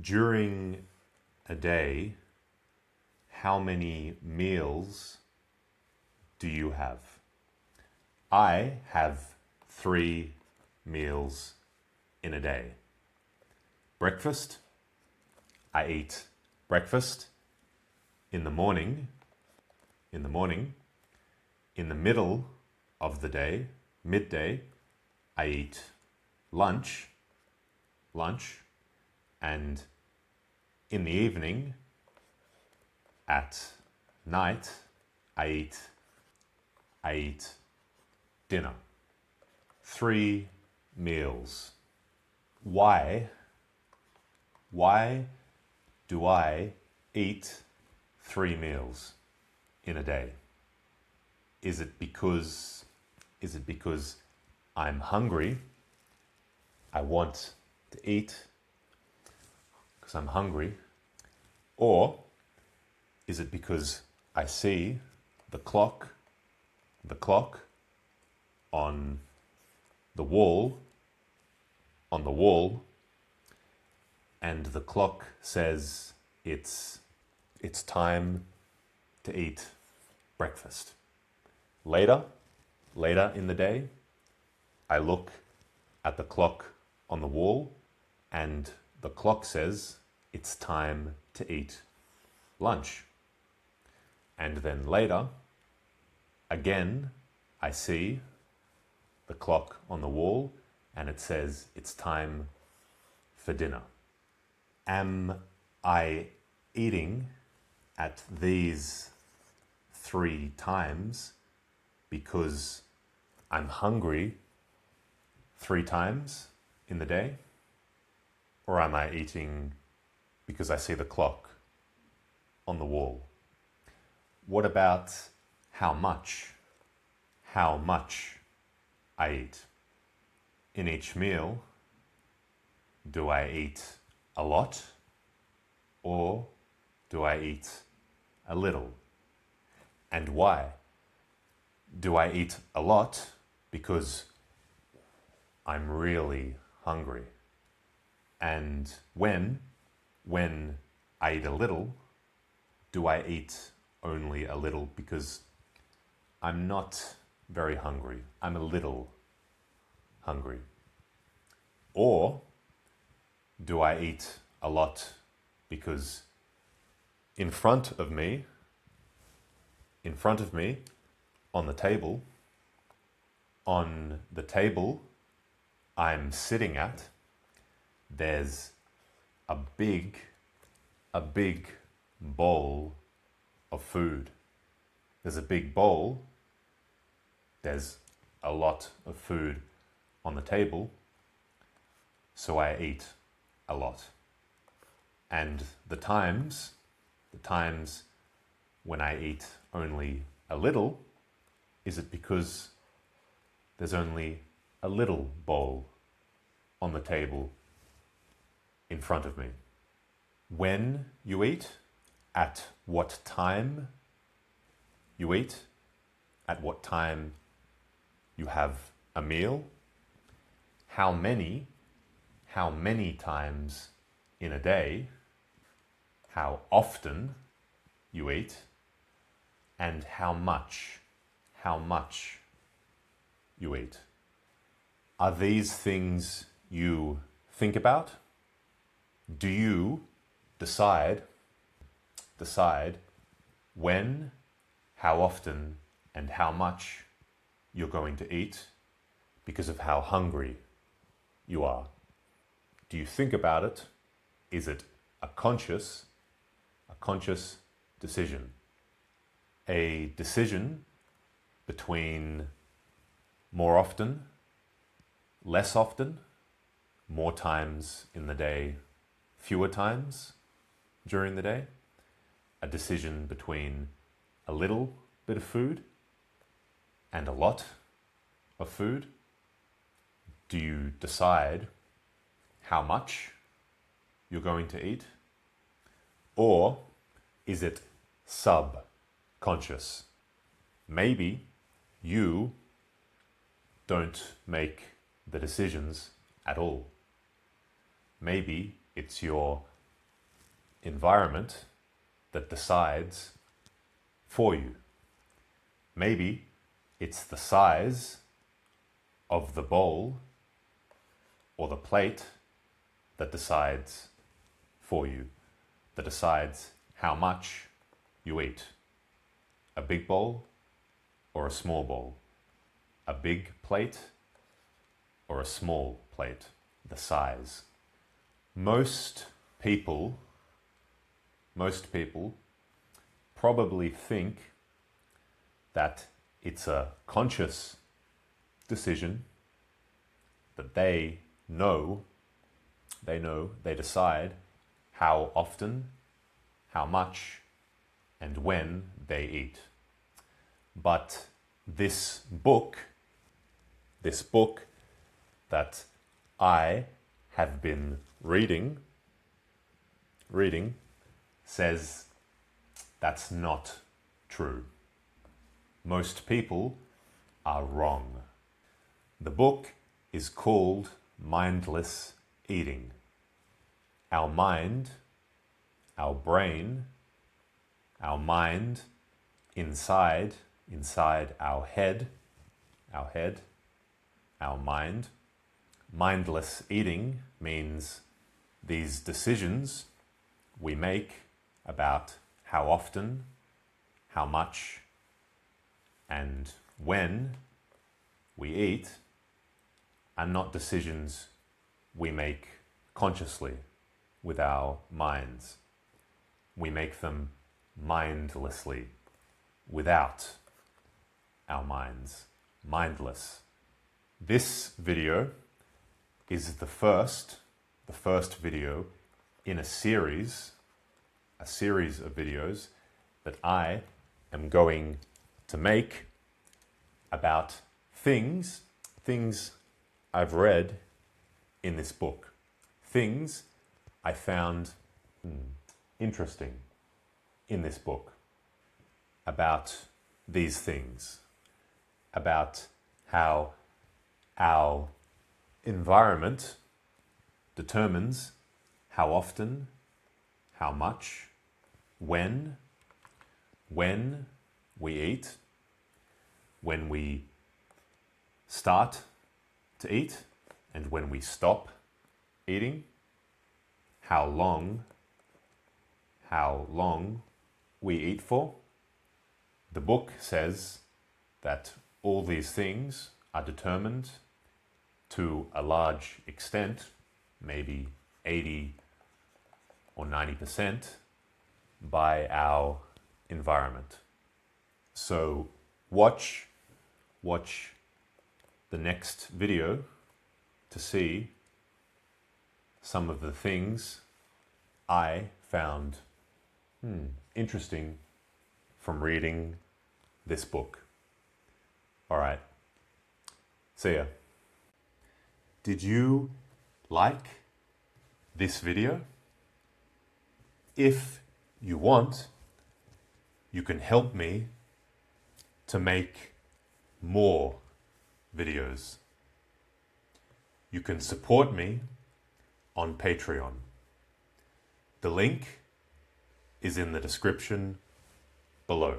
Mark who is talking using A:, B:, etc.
A: During a day, how many meals do you have? I have 3 meals in a day. Breakfast, I eat breakfast in the morning, in the middle of the day, midday, I eat lunch, and in the evening, at night, I eat dinner. 3 meals. Why do I eat 3 meals in a day? Is it because I'm hungry? I want to eat because I'm hungry? Or is it because I see the clock on the wall, and the clock says it's time to eat breakfast? Later in the day, I look at the clock on the wall and the clock says it's time to eat lunch. And then later, again, I see the clock on the wall and it says it's time for dinner. Am I eating at these 3 times because I'm hungry 3 times in the day? Or am I eating because I see the clock on the wall? What about how much I eat? In each meal, do I eat a lot or do I eat a little? And why? Do I eat a lot because I'm really hungry? And when I eat a little, do I eat only a little because I'm not very hungry? I'm a little hungry. Or do I eat a lot because in front of me, on the table I'm sitting at, there's a big bowl of food. There's a big bowl. There's a lot of food on the table. So I eat a lot. And the times when I eat only a little, is it because there's only a little bowl on the table in front of me? When you eat, at what time you eat, at what time you have a meal, how many times in a day, how often you eat, and how much you eat. Are these things you think about? Do you decide when, how often, and how much you're going to eat because of how hungry you are? Do you think about it? Is it a conscious decision? A decision between more often, less often, more times in the day, fewer times during the day? A decision between a little bit of food and a lot of food? Do you decide how much you're going to eat? Or is it subconscious? Maybe you don't make the decisions at all. Maybe it's your environment that decides for you. Maybe it's the size of the bowl or the plate that decides for you, that decides how much you eat. A big bowl or a small bowl? A big plate or a small plate? The size. Most people probably think that it's a conscious decision, that they decide how often, how much, and when they eat. But this book that I have been reading says that's not true. Most people are wrong. The book is called Mindless Eating. Our mind, our brain, our mind inside our head, our mind. Mindless eating means these decisions we make about how often, how much, and when we eat are not decisions we make consciously with our minds. We make them mindlessly, without our minds. Mindless. This video is the first video in a series of videos that I am going to make about things I've read in this book. Things I found interesting in this book about these things, about how our environment determines how often, how much, when we eat, when we start to eat, and when we stop eating, how long we eat for. The book says that all these things are determined to a large extent, maybe 80 or 90%, by our environment. So watch the next video to see some of the things I found interesting from reading this book. All right. See ya. Did you like this video? If you want, you can help me to make more videos. You can support me on Patreon. The link is in the description below.